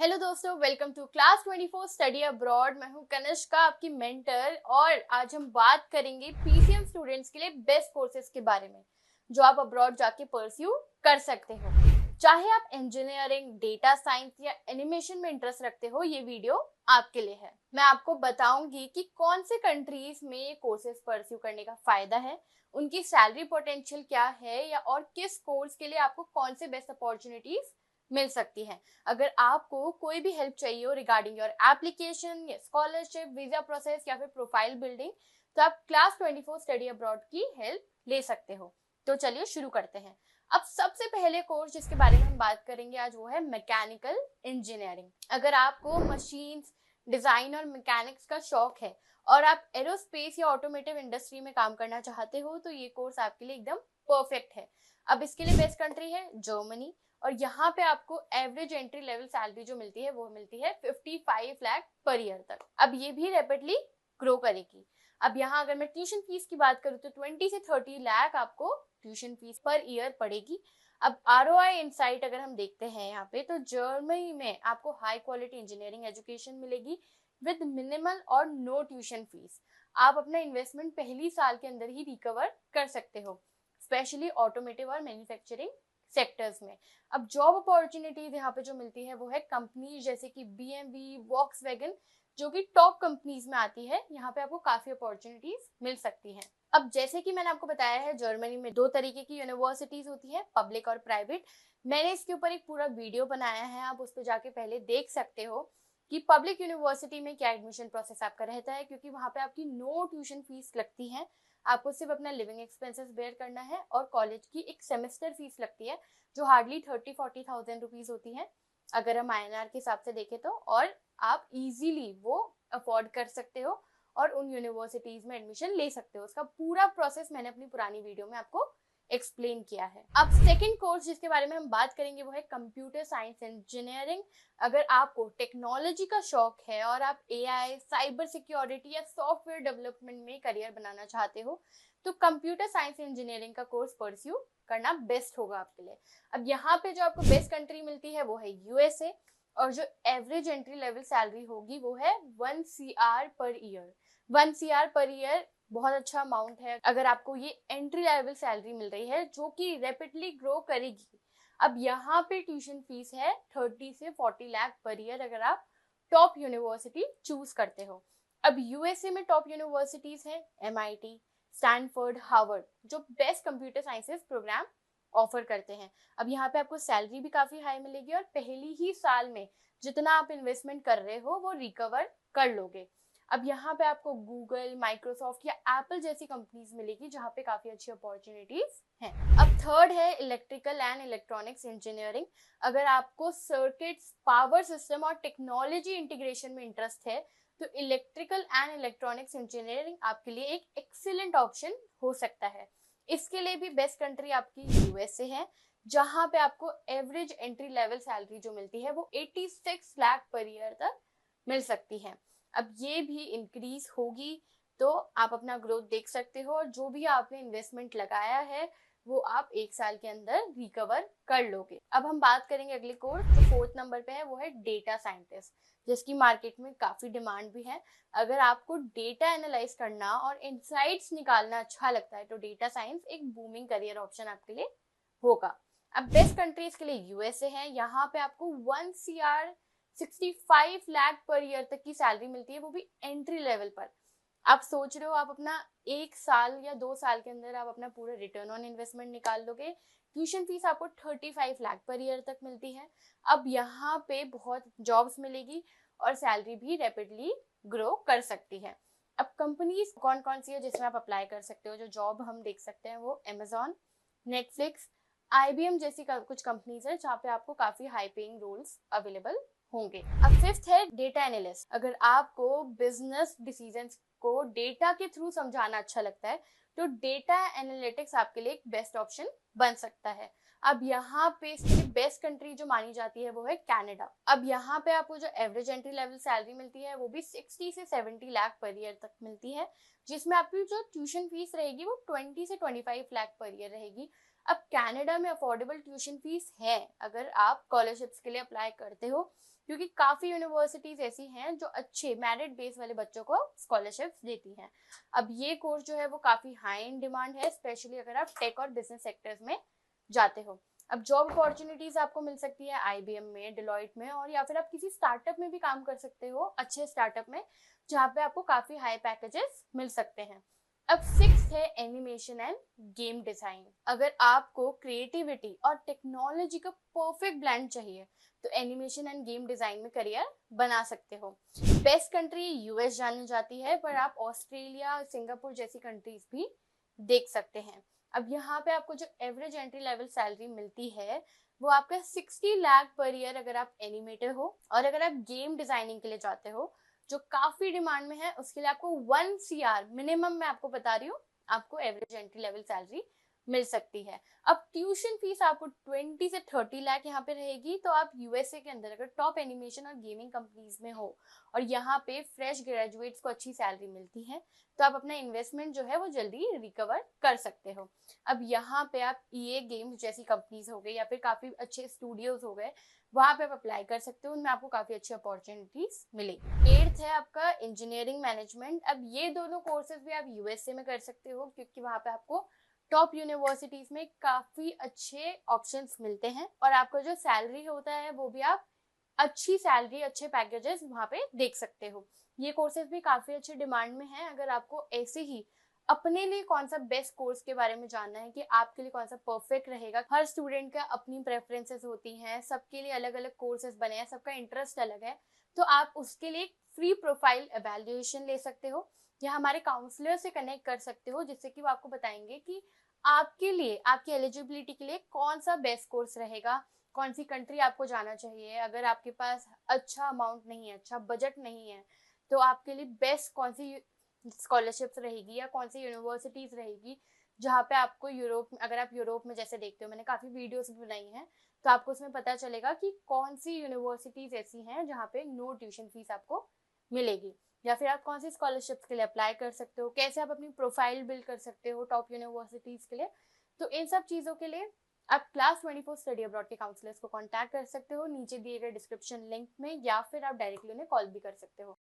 Hello दोस्तों, welcome to class 24 study abroad. मैं हूं कनिष्का, आपकी मेंटर, और आज हम बात करेंगे पीसीएम स्टूडेंट्स के लिए बेस्ट कोर्सेज के बारे में जो आप अब्रॉड जाके परस्यू कर सकते हो। चाहे आप इंजीनियरिंग, डेटा साइंस या एनिमेशन में इंटरेस्ट रखते हो, ये वीडियो आपके लिए है। मैं आपको बताऊंगी कि कौन से कंट्रीज में ये कोर्सेज परस्यू करने का फायदा है, उनकी सैलरी पोटेंशियल क्या है, या और किस कोर्स के लिए आपको कौन से बेस्ट अपॉर्चुनिटीज मिल सकती है। अगर आपको कोई भी हेल्प चाहिए हो रिगार्डिंग योर एप्लीकेशन या स्कॉलरशिप, वीजा प्रोसेस या फिर प्रोफाइल बिल्डिंग, तो आप क्लास 24 स्टडी अब्रॉड की हेल्प ले सकते हो। तो चलिए शुरू करते हैं। अब सबसे पहले कोर्स जिसके बारे में हम बात करेंगे आज वो है मैकेनिकल इंजीनियरिंग। अगर आपको मशीन्स, डिजाइन और मैकेनिक्स का शौक है और आप एरोस्पेस या ऑटोमेटिव इंडस्ट्री में काम करना चाहते हो तो ये कोर्स आपके लिए एकदम परफेक्ट है। अब इसके लिए बेस्ट कंट्री है जर्मनी, और यहाँ पे आपको एवरेज एंट्री लेवल सैलरी जो मिलती है वो मिलती है 55 लाख पर ईयर तक। अब ये भी रैपिडली ग्रो करेगी। अब यहाँ अगर मैं ट्यूशन फीस की बात करूँ तो 20 से 30 लाख आपको ट्यूशन फीस पर ईयर पड़ेगी। अब ROI इनसाइट अगर हम देखते हैं यहाँ पे, तो जर्मनी में आपको हाई क्वालिटी इंजीनियरिंग एजुकेशन मिलेगी विद मिनिमल और नो ट्यूशन फीस। आप अपना इन्वेस्टमेंट पहली साल के अंदर ही रिकवर कर सकते हो, स्पेशली ऑटोमेटिव और मैन्युफैक्चरिंग सेक्टर्स में। अब जॉब अपॉर्चुनिटीज यहाँ पे जो मिलती है वो है कंपनीज जैसे कि BMW, वॉक्सवैगन, जो कि टॉप कंपनीज में आती है। यहाँ पे आपको काफी अपॉर्चुनिटीज मिल सकती हैं। अब जैसे कि मैंने आपको बताया है, जर्मनी में दो तरीके की यूनिवर्सिटीज होती है, पब्लिक और प्राइवेट। मैंने इसके ऊपर एक पूरा वीडियो बनाया है, आप उस पर जाके पहले देख सकते हो कि पब्लिक यूनिवर्सिटी में क्या एडमिशन प्रोसेस आपका रहता है, क्योंकि वहां पे आपकी नो ट्यूशन फीस लगती है। आपको सिर्फ अपना लिविंग एक्सपेंसेस बेयर करना है, और कॉलेज की एक सेमेस्टर फीस लगती है जो हार्डली 30-40,000 रुपीज होती है अगर हम INR के हिसाब से देखें तो। और आप इजीली वो अफोर्ड कर सकते हो और उन यूनिवर्सिटीज में एडमिशन ले सकते हो। उसका पूरा प्रोसेस मैंने अपनी पुरानी वीडियो में आपको एक्सप्लेन किया है। अब सेकंड कोर्स जिसके बारे में हम बात करेंगे वो है कंप्यूटर साइंस इंजीनियरिंग। अगर आपको टेक्नोलॉजी का शौक है और आप AI, साइबर सिक्योरिटी या सॉफ्टवेयर डेवलपमेंट में करियर बनाना चाहते हो तो कंप्यूटर साइंस इंजीनियरिंग का कोर्स परस्यू करना बेस्ट होगा आपके लिए। अब यहाँ पे जो आपको बेस्ट कंट्री मिलती है वो है USA, और जो एवरेज एंट्री लेवल सैलरी होगी वो है 1 CR per year. 1 CR per year बहुत अच्छा अमाउंट है अगर आपको ये एंट्री लेवल सैलरी मिल रही है, जो कि रैपिडली ग्रो करेगी। अब यहाँ पे ट्यूशन फीस है 30 से 40 लाख पर ईयर अगर आप टॉप यूनिवर्सिटी चूज करते हो। अब USA में टॉप यूनिवर्सिटीज हैं MIT, स्टैनफोर्ड, हार्वर्ड, जो best computer sciences programme offer करते हैं। अब यहाँ पे आपको सैलरी भी काफी हाई मिलेगी और पहली ही साल में जितना आप इन्वेस्टमेंट कर रहे हो वो रिकवर कर लोगे। अब यहाँ पे आपको गूगल, माइक्रोसॉफ्ट या एप्पल जैसी कंपनीज मिलेगी जहाँ पे काफी अच्छी अपॉर्चुनिटीज हैं। अब थर्ड है इलेक्ट्रिकल एंड इलेक्ट्रॉनिक्स इंजीनियरिंग। अगर आपको सर्किट्स, पावर सिस्टम और टेक्नोलॉजी इंटीग्रेशन में इंटरेस्ट है तो इलेक्ट्रिकल एंड इलेक्ट्रॉनिक्स इंजीनियरिंग आपके लिए एक एक्सीलेंट ऑप्शन हो सकता है। इसके लिए भी बेस्ट कंट्री आपकी USA है, जहां पे आपको एवरेज एंट्री लेवल सैलरी जो मिलती है वो 86 लाख पर ईयर तक मिल सकती है। अब ये भी इंक्रीज होगी तो आप अपना ग्रोथ देख सकते हो, और जो भी आपने इन्वेस्टमेंट लगाया है वो आप एक साल के अंदर रिकवर कर लोगे। अब हम बात करेंगे अगले कोर्स जो 4th नंबर पे है वो है डेटा साइंटिस्ट, जिसकी मार्केट में काफी डिमांड भी है। अगर आपको डेटा एनालाइज करना और इनसाइट्स निकालना अच्छा लगता है तो डेटा साइंस एक बूमिंग करियर ऑप्शन आपके लिए होगा। अब बेस्ट कंट्रीज के लिए USA है। यहाँ पे आपको 1 CR 65 लाख पर ईयर तक की सैलरी मिलती है, वो भी एंट्री लेवल पर। आप सोच रहे हो आप अपना 1 साल या 2 साल के अंदर आप अपना पूरा रिटर्न ऑन इन्वेस्टमेंट निकाल लोगे। ट्यूशन फीस आपको 35 लाख पर ईयर तक मिलती है। अब यहाँ पे बहुत जॉब्स मिलेगी और सैलरी भी रैपिडली ग्रो कर सकती है। अब कंपनीज कौन कौन सी है जिसमें आप अप्लाई कर सकते हो, जो जॉब हम देख सकते हैं वो Amazon, Netflix, IBM जैसी कुछ कंपनीज है जहाँ पे आपको काफी हाई पेइंग रोल्स अवेलेबल होंगे। अब फिफ्थ है डेटा एनालिस्ट। अगर आपको बिजनेस डिसीजंस को डेटा के थ्रू समझाना अच्छा लगता है तो डेटा एनालिटिक्स आपके लिए एक बेस्ट ऑप्शन बन सकता है। अब यहाँ पे इसकी बेस्ट कंट्री जो मानी जाती है वो है कनाडा। अब यहाँ पे आपको जो एवरेज एंट्री लेवल सैलरी मिलती है वो भी 60 से 70 लाख पर ईयर तक मिलती है, जिसमें आपकी जो ट्यूशन फीस रहेगी वो 20 से 25 लाख पर ईयर रहेगी। अब कनाडा में अफोर्डेबल ट्यूशन फीस है अगर आप स्कॉलरशिप्स के लिए अप्लाई करते हो, क्योंकि काफ़ी यूनिवर्सिटीज़ ऐसी हैं जो अच्छे मेरिट बेस वाले बच्चों को स्कॉलरशिप्स देती हैं। अब ये कोर्स जो है वो काफ़ी हाई इन डिमांड है, स्पेशली अगर आप टेक और बिजनेस सेक्टर्स में जाते हो। अब जॉब अपॉर्चुनिटीज आपको मिल सकती है आईबीएम में, डिलॉयट में, और या फिर आप किसी स्टार्टअप में भी काम कर सकते हो, अच्छे स्टार्टअप में, जहाँ पे आपको काफी हाई पैकेजेस मिल सकते हैं। अब सिक्स्थ है एनिमेशन एंड गेम डिजाइन। अगर आपको क्रिएटिविटी और टेक्नोलॉजी का परफेक्ट ब्लेंड चाहिए तो एनिमेशन एंड गेम डिजाइन में करियर बना सकते हो। बेस्ट कंट्री यूएस जानी जाती है, पर आप ऑस्ट्रेलिया, सिंगापुर जैसी कंट्रीज भी देख सकते हैं। अब यहाँ पे आपको जो एवरेज एंट्री लेवल सैलरी मिलती है वो आपका 60 लाख पर ईयर अगर आप एनिमेटर हो, और अगर आप गेम डिजाइनिंग के लिए जाते हो जो काफी डिमांड में है, उसके लिए आपको 1 CR मिनिमम, मैं आपको बता रही हूँ, आपको एवरेज एंट्री लेवल सैलरी मिल सकती है। अब ट्यूशन फीस आपको 20 से 30 लाख यहाँ पे रहेगी। तो आप यूएसए के अंदर अगर टॉप एनिमेशन और गेमिंग कंपनीज में हो और यहाँ पे फ्रेश ग्रेजुएट्स को अच्छी सैलरी मिलती है, तो आप अपना इन्वेस्टमेंट जो है वो जल्दी रिकवर कर सकते हो। अब यहाँ पे आप ईए गेम्स जैसी कंपनीज हो गई या फिर काफी अच्छे स्टूडियोज हो गए, वहां पे आप अप्लाई कर सकते हो, उनमें आपको काफी अच्छी अपॉर्चुनिटीज मिलेगी। एट्थ है आपका इंजीनियरिंग मैनेजमेंट। अब ये दोनों कोर्सेज भी आप यूएसए में कर सकते हो, क्योंकि वहां पे आपको टॉप यूनिवर्सिटीज में काफी अच्छे ऑप्शंस मिलते हैं, और आपका जो सैलरी होता है वो भी आप अच्छी सैलरी, अच्छे पैकेजेस वहां पे देख सकते हो। ये कोर्सेज भी काफी अच्छे डिमांड में हैं। अगर आपको ऐसे ही अपने लिए कौन सा बेस्ट कोर्स के बारे में जानना है कि आपके लिए कौन सा परफेक्ट रहेगा, हर स्टूडेंट का अपनी प्रेफरेंसेस होती हैं, सबके लिए अलग अलग कोर्सेज बने हैं, सबका इंटरेस्ट अलग है, तो आप उसके लिए फ्री प्रोफाइल एवेल्युएशन ले सकते हो या हमारे काउंसलर से कनेक्ट कर सकते हो, जिससे कि वो आपको बताएंगे कि आपके लिए, आपकी एलिजिबिलिटी के लिए कौन सा बेस्ट कोर्स रहेगा, कौन सी कंट्री आपको जाना चाहिए। अगर आपके पास अच्छा अमाउंट नहीं है, अच्छा बजट नहीं है, तो आपके लिए बेस्ट कौन सी स्कॉलरशिप्स रहेगी या कौन सी यूनिवर्सिटीज रहेगी जहाँ पे आपको यूरोप, अगर आप यूरोप में जैसे देखते हो, मैंने काफी वीडियोस भी बनाई हैं, तो आपको उसमें पता चलेगा कि कौन सी यूनिवर्सिटीज ऐसी हैं जहाँ पे नो ट्यूशन फीस आपको मिलेगी, या फिर आप कौन सी स्कॉलरशिप्स के लिए अप्लाई कर सकते हो, कैसे आप अपनी प्रोफाइल बिल्ड कर सकते हो टॉप यूनिवर्सिटीज के लिए। तो इन सब चीजों के लिए आप क्लास 24 स्टडी अब्रॉड के काउंसलर्स को कांटेक्ट कर सकते हो नीचे दिए गए डिस्क्रिप्शन लिंक में, या फिर आप डायरेक्टली उन्हें कॉल भी कर सकते हो।